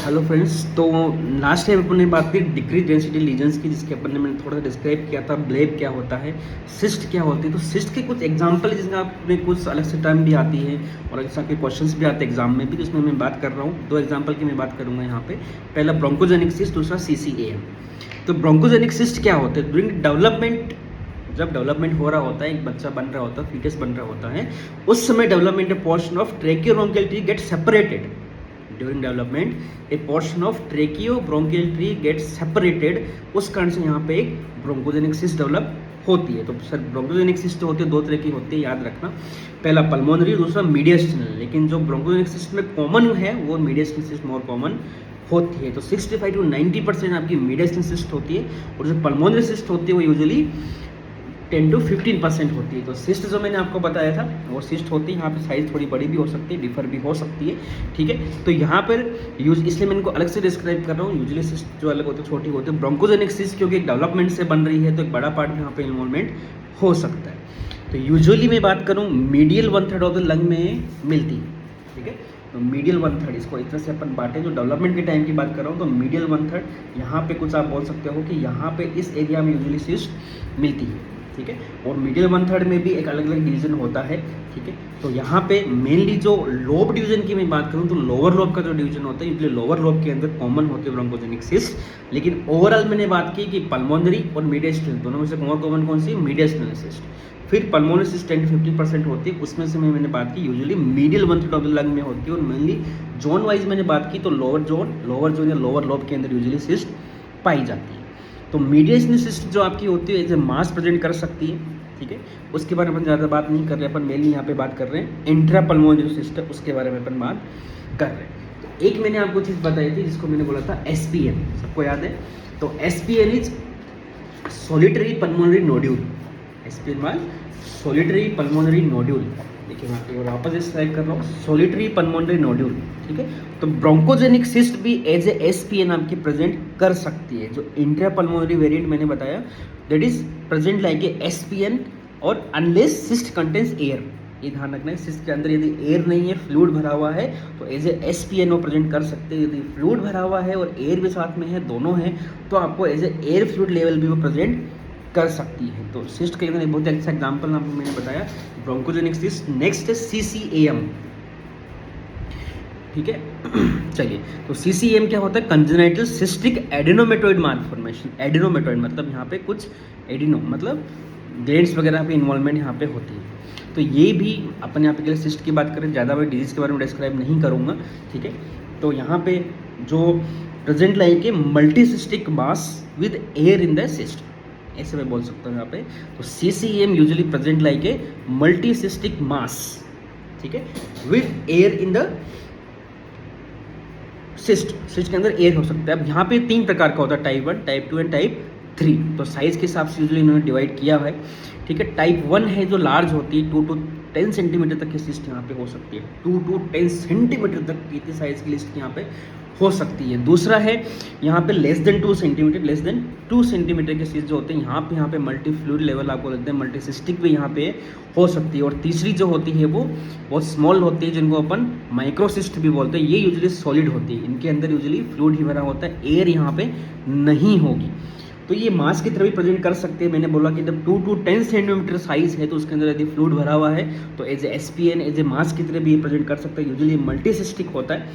Hello friends. तो last time अपन ने बात की डिक्रीज डेंसिटी लीजन्स की, जिसके अपन ने मैंने थोड़ा सा डिस्क्राइब किया था ब्लेब क्या होता है, सिस्ट क्या होती है। तो सिस्ट के कुछ एग्जांपल है जिसमें आपने कुछ अलग से टर्म भी आती है और अलग से आपके क्वेश्चंस भी आते हैं एग्जाम में भी, जिसमें मैं बात कर रहा हूँ। दो एग्जाम्पल की मैं बात करूँगा यहाँ पे। पहला ब्रोंकोजेनिक सिस्ट, दूसरा CCAM। तो ब्रोंकोजेनिक सिस्ट क्या होते हैं? ड्यूरिंग डेवलपमेंट, जब डेवलपमेंट हो रहा होता है, एक बच्चा बन रहा होता है, फीटस बन रहा होता है, उस समय development portion of tracheobronchial tree get separated. During development a portion of tracheobronchial tree get separated. उस कारण से यहाँ पे एक ब्रोंकोजेनिक सिस्ट डेवलप होती है। तो सर ब्रोंकोजेनिक सिस्ट होती है, दो तरह की होती है, याद रखना। पहला पल्मोनरी, दूसरा मीडियस्टिनल। लेकिन जो ब्रोंकोजेनिक सिस्ट में कॉमन है वो मीडियस्टिनल सिस्ट मोर कॉमन होती है। तो 65 to 90% आपकी मीडियस्टिनल सिस्ट होती है, और जो पल्मोनरी सिस्ट होती है वो यूजुअली 10 to 15% होती है। तो सिस्ट जो मैंने आपको बताया था वो सिस्ट होती है। यहाँ पे साइज थोड़ी बड़ी भी हो सकती है, डिफर भी हो सकती है, ठीक है। तो यहाँ पर यूज इसलिए मैं इनको अलग से डिस्क्राइब कर रहा हूँ। यूजुअली सिस्ट जो अलग होते हैं छोटी होती है। ब्रोंकोजेनिक सिस्ट क्योंकि एक डेवलपमेंट से बन रही है तो एक बड़ा पार्ट में यहाँ पे इन्वॉल्वमेंट हो सकता है। तो यूजुअली मैं बात करूँ मीडियल 1/3 ऑफ द लंग में मिलती है, ठीक है। तो मीडियल 1/3 इसको इस तरह से अपन बांटे। जो डेवलपमेंट के टाइम की बात कर रहा हूँ तो मीडियल 1/3 यहाँ पे कुछ आप बोल सकते हो कि यहाँ पे इस एरिया में यूजुअली सिस्ट मिलती है, ठीक है। और मीडियल 1/3 में भी एक अलग अलग डिवीजन होता है, ठीक है। तो यहाँ पे मेनली जो लोब डिवीजन की मैं बात करूँ तो लोअर लोब का जो डिवीजन होता है इसलिए लोअर लोब के अंदर कॉमन होती है ब्रोंकोजेनिक सिस्ट। लेकिन ओवरऑल मैंने बात की कि पल्मोनरी और मीडियस्टिनल दोनों में से मोर कॉमन कौन सी? मीडियस्टिनल सिस्ट। फिर पल्मोनरी सिस्ट 10 to 15% होती है, उसमें से मैंने बात की usually medial 1/3 of the lung में होती है। और मेनली जोन वाइज मैंने बात की तो लोअर जोन या लोअर लोब के अंदर यूजुअली सिस्ट पाई जाती है। तो मीडियस्टिनल सिस्ट जो आपकी होती है एज ए मास प्रेजेंट कर सकती है, ठीक है। उसके बारे में अपन ज़्यादा बात नहीं कर रहे, अपन मेनली यहाँ पे बात कर रहे हैं इंट्रा पल्मोनरी जो सिस्ट है उसके बारे में अपन बात कर रहे हैं। तो एक मैंने आपको चीज़ बताई थी जिसको मैंने बोला था SPN, सबको याद है? तो SPN is solitary pulmonary nodule. SPN मान सोलिटरी पल्मोनरी नोड्यूल। देखिए मैं आपको वापस डिस्क्राइब कर रहा हूँ, सोलिटरी पल्मोनरी नोड्यूल, ठीक है। तो ब्रोंकोजेनिक सिस्ट भी एज ए SPN आपकी प्रेजेंट कर सकती है। जो इंट्रा पल्मोनरी वेरिएंट मैंने बताया that is present like A SPN, और अनलेस सिस्ट कंटेंस एयर। ये ध्यान रखना है, सिस्ट के अंदर यदि एयर नहीं है, फ्लूइड भरा हुआ है, तो एज ए SPN वो प्रेजेंट कर सकते हैं। यदि फ्लूइड भरा हुआ है और एयर भी साथ में है, दोनों है, तो आपको as a air fluid level भी वो प्रेजेंट कर सकती है। तो सिस्ट के अंदर एक बहुत अच्छा एग्जांपल आपको मैंने बताया ब्रोंकोजेनिक सिस्ट। नेक्स्ट है CCAM, ठीक है। चलिए, तो CCAM क्या होता है? Congenital cystic adenomatoid malformation. Adenomatoid मतलब यहाँ पे कुछ एडिनो मतलब ग्लैंड्स वगैरह पे इन्वॉल्वमेंट यहाँ पे होती है। तो ये भी अपन यहाँ पे सिस्ट की बात करें, ज़्यादा मैं डिजीज़ के बारे में डिस्क्राइब नहीं करूँगा, ठीक है। तो यहाँ पे जो present like a multicystic mass with air in the cyst, ऐसे मैं बोल सकता हूँ यहाँ पे। तो CCAM usually present like a multicystic mass, ठीक है, with air in the cyst के अंदर एयर हो सकता है। अब यहाँ पे 3 प्रकार का होता है, टाइप 1, टाइप 2 एंड टाइप 3। तो साइज के हिसाब से यूजुअली इन्होंने डिवाइड किया है, ठीक है। टाइप 1 है जो लार्ज होती है, 2 to 10 सेंटीमीटर तक की सिस्ट यहाँ पे हो सकती है। 2 to 10 सेंटीमीटर तक की इतनी साइज की लिस्ट यहाँ पे हो सकती है। दूसरा है यहाँ पे लेस देन 2 सेंटीमीटर के सिस्ट जो होते हैं, यहाँ पे मल्टी फ्लूइड लेवल आपको लगता है मल्टीसिस्टिक भी यहाँ पे हो सकती है। और तीसरी जो होती है वो बहुत स्मॉल होती है, जिनको अपन माइक्रोसिस्ट भी बोलते हैं। ये यूजुअली सॉलिड होती है, इनके अंदर यूजुअली फ्लूइड ही भरा होता है, एयर यहाँ पे नहीं होगी। तो ये मास की तरह भी प्रेजेंट कर सकते हैं। मैंने बोला कि जब 2 to 10 सेंटीमीटर साइज है तो उसके अंदर यदि फ्लूइड भरा हुआ है तो as a SPN as a mass की तरह भी ये प्रेजेंट कर सकता है। यूजुअली मल्टीसिस्टिक होता है,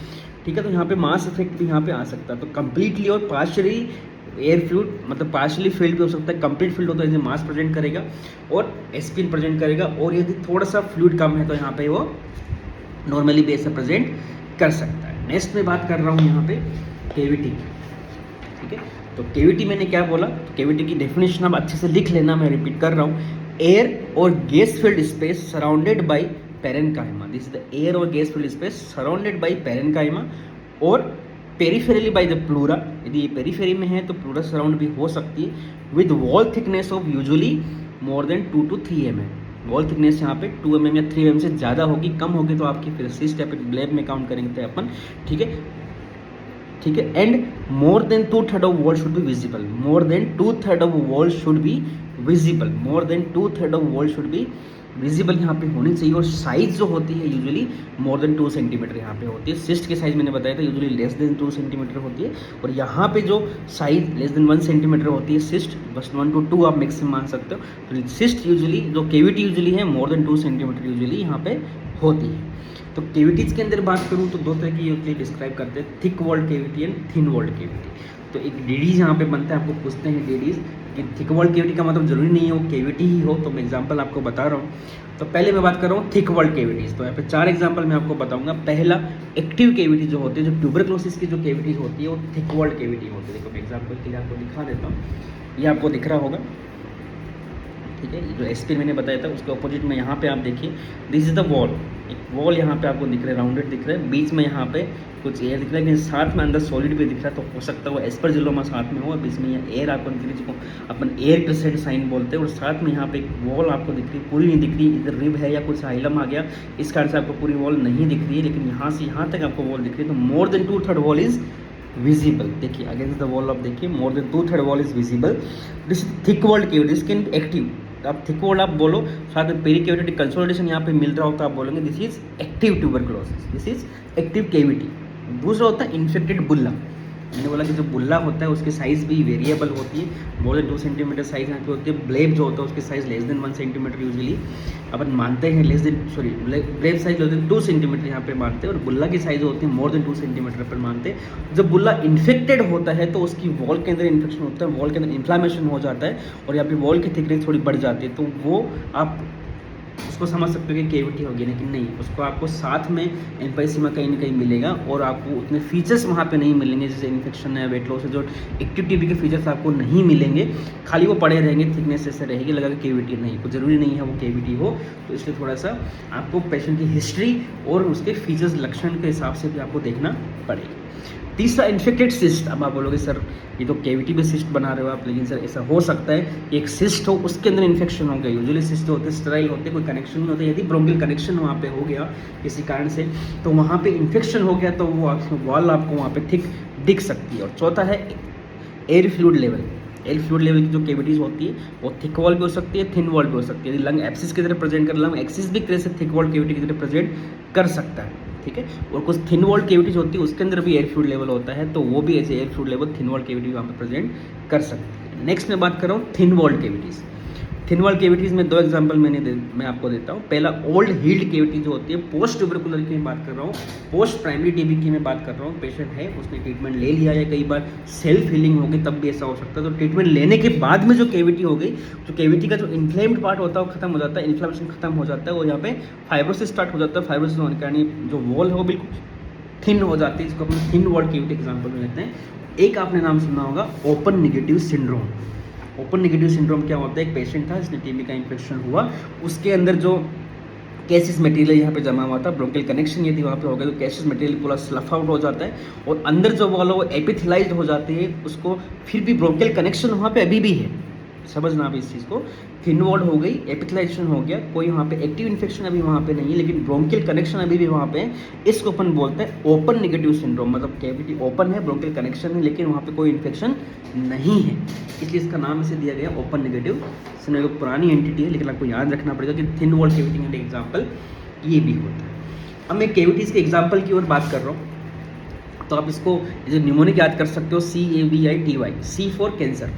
ठीक है। तो यहाँ पे मास इफेक्ट भी यहाँ पे आ सकता है। तो कंप्लीटली और पार्शियली एयर फ्लूइड मतलब पार्शियली फिल्ड भी हो सकता है, कंप्लीट फिल्ड होता है एज ए मास प्रेजेंट करेगा और SPN प्रेजेंट करेगा। और यदि थोड़ा सा फ्लूइड कम है तो यहाँ पे वो नॉर्मली भी ऐसा प्रेजेंट कर सकता है। नेक्स्ट में बात कर रहा हूँ यहाँ पे कैविटी, ठीक है। तो कैविटी मैंने क्या बोला? तो कैविटी की डेफिनेशन अब अच्छे से लिख लेना, मैं रिपीट कर रहा हूँ। एयर और gas filled space surrounded by parenchyma. This is the air और gas filled space surrounded by parenchyma और पेरिफेरली बाय द प्लूरा। यदि ये पेरिफेरी में है तो प्लूरा सराउंड भी हो सकती है, with wall thickness of usually more than 2 to 3 mm। Wall thickness यहाँ पे 2 mm या 3 mm से ज़्यादा होगी, कम होगी तो आपकी फिर सिस्ट या फिर ब्लेब में काउंट करेंगे अपन, ठीक है, ठीक है। And more than 2/3 of wall should be visible. More than 2/3 of wall should be visible. More than 2/3 of wall should be visible यहाँ पे होनी चाहिए, और साइज जो होती है यूजुअली मोर देन 2 सेंटीमीटर यहाँ पे होती है। सिस्ट की साइज मैंने बताया था यूजुअली लेस देन 2 सेंटीमीटर होती है, और यहाँ पे जो साइज लेस देन 1 सेंटीमीटर होती है सिस्ट, बस 1 to 2 आप मैक्सिमम मान सकते हो। तो सिस्ट यूजुअली जो केविटी यूजुअली है मोर देन 2 सेंटीमीटर यूजुअली यहाँ पे होती है। तो केविटीज़ के अंदर बात करूँ तो दो तरह की यूजुअली डिस्क्राइब करते हैं, thick walled cavity and thin walled cavity. तो एक डीडीज यहाँ पे बनता है, आपको पूछते हैं डीडीज कि थिक वॉल्ड केविटी का मतलब जरूरी नहीं है वो केविटी ही हो, तो मैं एग्जांपल आपको बता रहा हूँ। तो पहले मैं बात कर रहा हूँ थिक वॉल्ड केविटीज़। तो यहाँ पे 4 एग्जांपल मैं आपको बताऊंगा। पहला, एक्टिव केविटी जो होती है, जो ट्यूबरक्लोसिस की जो केविटीज होती है वो थिक वॉल्ड केविटी होती है। देखो मैं एग्जाम्पल के लिए आपको दिखा देता हूँ, ये आपको दिख रहा होगा, ठीक है। जो एस्पिन मैंने बताया था उसके ऑपोजिट में यहाँ पे आप देखिए, दिस इज द वॉल, एक वॉल यहाँ पे आपको दिख रहा है, राउंडेड दिख रहा है, बीच में यहाँ पे कुछ एयर दिख रहा है, लेकिन साथ में अंदर सॉलिड भी दिख रहा है। तो हो सकता है वो एस्परजिलोमा साथ में हो, बीच में यहाँ एयर आपको दिख रही है जिसको अपन एयर क्रिसेंट साइन बोलते हैं, और साथ में यहाँ पे एक वॉल आपको दिख रही है, पूरी नहीं दिख रही, इधर रिब है या कुछ हाइलम आ गया, इस कारण से आपको पूरी वॉल नहीं दिख रही है, लेकिन यहाँ से यहाँ तक आपको वॉल दिख रही है। तो more than 2/3 wall is visible. देखिए अगेंस्ट द वॉल, आप देखिए more than 2/3 wall is visible. This thick walled cavity, this can be active. आप थिक वॉल्ड आप बोलो, साथ में पेरिकेविटी कंसोलिडेशन यहाँ पे मिल रहा होता है, आप बोलेंगे this is active tuberculosis, this is active cavity. दूसरा होता है इन्फेक्टेड बुल्ला। मैंने बोला कि जो बुल्ला होता है उसकी साइज़ भी वेरिएबल होती है, मोर देन 2 सेंटीमीटर साइज़ यहाँ पे होती है। ब्लेब जो होता है उसकी size less than 1 centimetre usually अपन मानते हैं, bleb size less than 2 centimetre यहाँ पे मानते हैं, और बुल्ला की साइज़ होती है मोर देन 2 सेंटीमीटर पर मानते हैं। जब बुल्ला इन्फेक्टेड होता है तो उसकी वॉल के अंदर इन्फेक्शन होता है, वॉल के अंदर इन्फ्लामेशन हो जाता है, और यहाँ पे वॉल की थिकनेस थोड़ी बढ़ जाती है, तो वो आप उसको समझ सकते हो कि केविटी होगी, लेकिन नहीं, उसको आपको साथ में एम्फाइसीमा कहीं ना कहीं मिलेगा, और आपको उतने फीचर्स वहाँ पे नहीं मिलेंगे, जैसे इन्फेक्शन है, वेट लॉस है, जो एक्टिव टीबी के फीचर्स आपको नहीं मिलेंगे, खाली वो पड़े रहेंगे, थिकनेस ऐसे रहेगी, लगा कि केविटी नहीं, कुछ ज़रूरी नहीं है वो केविटी हो। तो इसलिए थोड़ा सा आपको पेशेंट की हिस्ट्री और उसके फीचर्स लक्षण के हिसाब से भी आपको देखना पड़ेगा। तीसरा, इन्फेक्टेड सिस्ट। अब आप बोलोगे सर ये तो केविटी में सिस्ट बना रहे हो आप, लेकिन सर ऐसा हो सकता है कि एक सिस्ट हो उसके अंदर इन्फेक्शन हो गया। यूजुअली सिस्ट होते हैं स्टेराइल होते हैं, कोई कनेक्शन नहीं होता, यदि ब्रोंकियल कनेक्शन वहाँ पे हो गया किसी कारण से, तो वहाँ पे इन्फेक्शन हो गया, तो वो वॉल आपको वहाँ पे थिक दिख सकती है। और चौथा है air fluid level. Air fluid level की जो केविटीज़ होती है वो थिक वॉल भी हो सकती है, थिन वॉल भी हो सकती है। यदि लंग एब्सिस की तरह प्रेजेंट कर, लंग एक्सिस भी तरह से थिक वॉल केविटी की तरह प्रेजेंट कर सकता है, ठीक है। और कुछ थिन वॉल केविटीज होती है उसके अंदर भी एयर फ्लूइड लेवल होता है, तो वो भी ऐसे air fluid level thin wall cavity वहाँ पर प्रेजेंट कर सकती है। नेक्स्ट मैं बात कर रहा हूँ thin wall cavities. Thin wall cavities में 2 एग्जांपल मैं आपको देता हूँ। पहला, ओल्ड हील्ड केविटी जो होती है, पोस्ट ट्यूबरकुलर की मैं बात कर रहा हूँ, पोस्ट प्राइमरी टीबी की मैं बात कर रहा हूँ। पेशेंट है, उसने ट्रीटमेंट ले लिया है, कई बार सेल्फ हीलिंग हो गई तब भी ऐसा हो सकता है। तो ट्रीटमेंट लेने के बाद में जो केविटी हो गई, तो केविटी का जो इन्फ्लेम्ड पार्ट होता है वो खत्म हो जाता है, इन्फ्लेमेशन खत्म हो जाता है, और यहाँ पे फाइब्रोसिस स्टार्ट हो जाता है। फाइब्रोसिस होने के कारण जो वॉल है वो बिल्कुल थिन हो जाती है, जिसको अपन थिन वॉल केविटी एग्जाम्पल में लेते हैं। एक आपने नाम सुना होगा open negative syndrome. Open negative syndrome क्या होता है, एक पेशेंट था जिसने टीबी का इन्फेक्शन हुआ, उसके अंदर जो कैसिस मटेरियल यहाँ पे जमा हुआ था, ब्रोंकियल कनेक्शन यदि वहाँ पे हो गया तो कैसिस मटेरियल पूरा स्लफ आउट हो जाता है, और अंदर जो वॉल है वो एपिथेलाइज्ड हो जाती है, उसको फिर भी ब्रोंकियल कनेक्शन वहाँ पे अभी भी है, समझना आप इस चीज़ को। थिन वॉल हो गई, एपिथेलाइजेशन हो गया, कोई वहाँ पे एक्टिव इन्फेक्शन अभी वहाँ पे नहीं है, लेकिन ब्रोंकियल कनेक्शन अभी भी वहाँ पे है, इसको अपन बोलते हैं ओपन नेगेटिव सिंड्रोम। मतलब कैविटी ओपन है, ब्रोंकियल कनेक्शन है, लेकिन वहाँ पे कोई इन्फेक्शन नहीं है, इसलिए इसका नाम इसे दिया गया ओपन नेगेटिव सिंड्रोम। एक पुरानी एंटिटी है, लेकिन आपको याद रखना पड़ेगा कि थिन वॉल केविटी का एग्जाम्पल ये भी होता है। अब मैं केविटीज़ के एग्जाम्पल की ओर बात कर रहा हूँ, तो आप इसको जो न्यूमोनिक याद कर सकते हो, CAVITY, C फॉर कैंसर।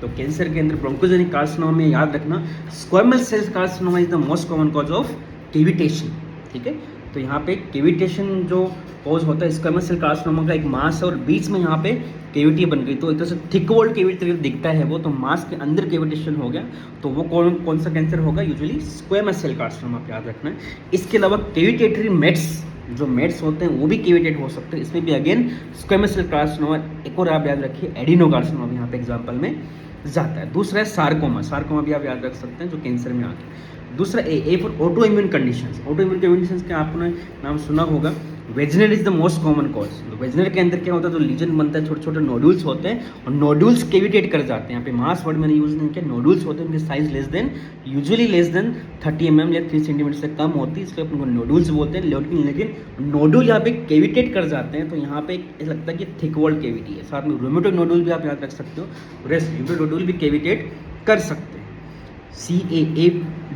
तो कैंसर के अंदर ब्रोंकोजेनिक कार्सिनोमा में याद रखना, squamous cell carcinoma is the most common cause of cavitation, ठीक है। तो यहाँ पे केविटेशन जो कॉज होता है स्क्वेमस सेल कार्सिनोमा का, एक मास है और बीच में यहाँ पे केविटी बन गई, तो एक तरह से थिक वॉल्ड केविटी दिखता है वो, तो मास के अंदर केविटेशन हो गया, तो वो कौन सा कैंसर होगा, यूजुअली स्क्वेमस सेल कार्सिनोमा पे याद रखना है। इसके अलावा केविटेटरी मेट्स, जो मेट्स होते हैं वो भी केविटेट हो सकते हैं, इसमें भी अगेन स्क्वेमस सेल कार्सिनोमा। एक और आप याद रखिए एडिनो कार्सिनोमा भी यहाँ पे एग्जाम्पल में जाता है। दूसरा है सार्कोमा, सार्कोमा भी आप याद रख सकते हैं जो कैंसर में आता है। दूसरा A for auto immune conditions. Auto immune conditions का आपने नाम सुना होगा, vaginal is the most common cause. Vaginal के अंदर क्या होता है, जो लीजन बनता है, छोटे छोटे नोड्यूल्स होते हैं, और नोड्यूल्स केविटेट कर जाते हैं। यहाँ पे मास वर्ड मैंने यूज़ नहीं किया, नोड्यूल्स होते हैं, उनकी size usually less than 30 mm या 3 सेंटीमीटर से कम होती है, इसलिए अपन को नोड्यूल्स बोलते हैं। लेकिन नोड्यूल यहाँ पे केविटेट कर जाते हैं, तो यहाँ पे ऐसा लगता है कि थिक वॉल्ड केविटी है। साथ में रूमेटोइड नोड्यूल भी आप याद रख सकते हो, रूमेटोइड नोड्यूल भी केविटेट कर सकते हैं।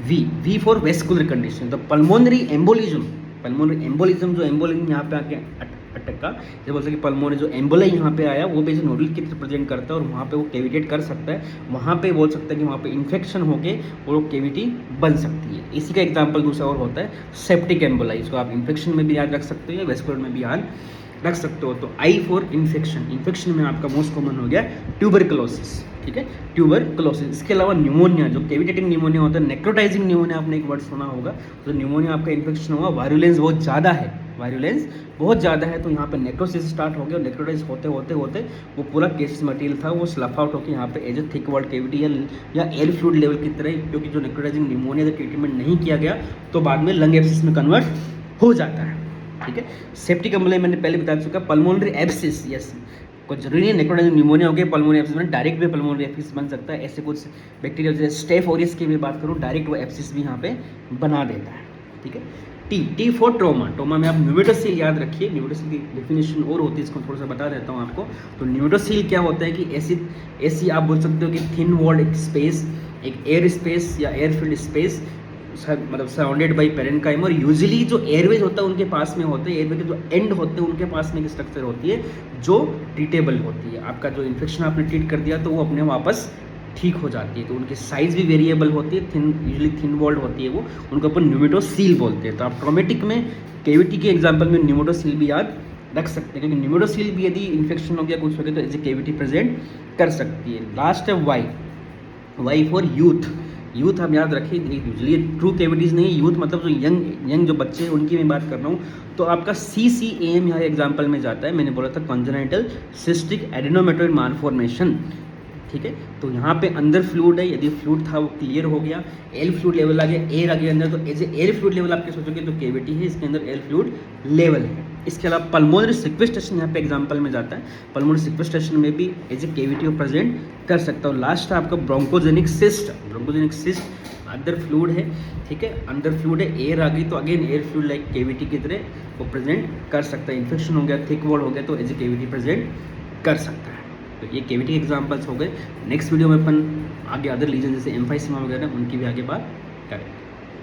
वी फॉर वेस्कुलर कंडीशन, तो पल्मोनरी एम्बोलिज्म जो एम्बोलिज्म यहाँ पे आके अटका, जैसे बोलते हैं कि पल्मोनरी जो एम्बोला यहाँ पे आया वो भी नोडल की तरह प्रेजेंट करता है और वहाँ पे वो कैविटेट कर सकता है, वहाँ पे बोल सकते हैं कि वहाँ पे इन्फेक्शन होके वो कैविटी बन सकती है। इसी का एग्जाम्पल दूसरा और होता है सेप्टिक एम्बोला, इसको आप इन्फेक्शन में भी याद रख सकते हो या वेस्कुलर में भी याद रख सकते हो। तो आई फॉर इन्फेक्शन में आपका मोस्ट कॉमन हो गया ट्यूबरकुलोसिस, ठीक है, ट्यूबरकुलोसिस। इसके अलावा न्यूमोनिया, जो कैविटेटिंग न्यूमोनिया होता है, नेक्रोटाइजिंग न्यूमोनिया आपने एक वर्ड सुना होगा, तो न्यूमोनिया आपका इन्फेक्शन हुआ, वायरुलेंस बहुत ज़्यादा है, तो यहाँ पे नेक्रोसिस स्टार्ट हो गया और नेक्रोटाइज होते वो पूरा केस मटेरियल था वो स्लफ आउट होकर यहाँ पे as a thick wall cavity या एयर फ्लूइड लेवल की तरह, क्योंकि जो नेक्रोटाइजिंग न्यूमोनिया का ट्रीटमेंट नहीं किया गया तो बाद में लंग एब्सिस में कन्वर्ट हो जाता है, ठीक है। सेप्टिक एम्बोलिया मैंने पहले बता चुका। पल्मोनरी एब्सिस, यस, कुछ जरूरी है नेक्रोटाइजिंग न्यूमोनिया हो गया पल्मोनरी एब्सिस में डायरेक्ट भी पल्मोनरी एब्सिस बन सकता है। ऐसे कुछ बैक्टीरिया जैसे स्टेफ ऑरियस की भी बात करूँ, डायरेक्ट वो एब्सिस भी यहाँ पे बना देता है, ठीक है। टी फॉर ट्रोमा में आप न्यूमेटोसील याद रखिए, न्यूमेटोसील की डेफिनेशन और होती है, इसको थोड़ा सा बता देता हूँ आपको। तो न्यूमेटोसील क्या होता है कि ऐसी आप बोल सकते हो कि थिन वॉल्ड एक स्पेस, एक एयर स्पेस या एयर फील्ड स्पेस, मतलब सराउंडेड बाई पेरेन्काइम, और यूजुअली जो एयरवेज होता है उनके पास में होते हैं, एयरवे के जो एंड होते हैं उनके पास में एक स्ट्रक्चर होती है जो ट्रीटेबल होती है। आपका जो इन्फेक्शन आपने ट्रीट कर दिया तो वो अपने वापस ठीक हो जाती है, तो उनकी साइज़ भी वेरिएबल होती है, यूजुअली थिन वॉल्ड होती है वो, उनको अपन न्यूमेटोसील बोलते हैं। तो आप ट्रोमेटिक में कैविटी के एग्जाम्पल में न्यूमेटोसील भी याद रख सकते हैं, क्योंकि न्यूमेटोसील भी यदि इन्फेक्शन हो गया कुछ हो गया तो एज ए कैविटी प्रेजेंट कर सकती है। लास्ट है वाई फॉर यूथ हम याद रखें, यूजुअली ट्रू कैविटीज़ नहीं, यूथ मतलब जो यंग जो बच्चे हैं उनकी मैं बात कर रहा हूँ। तो आपका CCAM यहाँ एग्जाम्पल में जाता है, मैंने बोला था कॉन्जेनिटल सिस्टिक एडेनोमेटोइड मालफॉर्मेशन, ठीक है। तो यहाँ पे अंदर फ्लूइड है, यदि फ्लूइड था वो क्लियर हो गया, एयर फ्लूइड लेवल आ गया, एयर आ गया अंदर, तो as a air fluid level आपके सोचोगे तो कैविटी है, इसके अंदर एयर फ्लूइड लेवल है। इसके अलावा पल्मोनरी सिक्वेस्ट्रेशन यहाँ पे एग्जांपल में जाता है, पल्मोनरी सिक्वेस्ट्रेशन में भी एज ए कैविटी को प्रेजेंट कर सकता हूँ। लास्ट है आपका ब्रोंकोजेनिक सिस्ट अंदर फ्लूइड है, ठीक है, अंदर फ्लूइड है, एयर आ गई तो again air fluid like cavity की तरह वो प्रेजेंट कर सकता है। इन्फेक्शन हो गया, थिक वॉल हो गया तो एज ए कैविटी प्रेजेंट कर सकता है। तो ये कैविटी एग्जांपल्स हो गए। नेक्स्ट वीडियो में अपन आगे अदर लीजन जैसे एम्फाइसीमा वगैरह उनकी भी आगे बात करेंगे।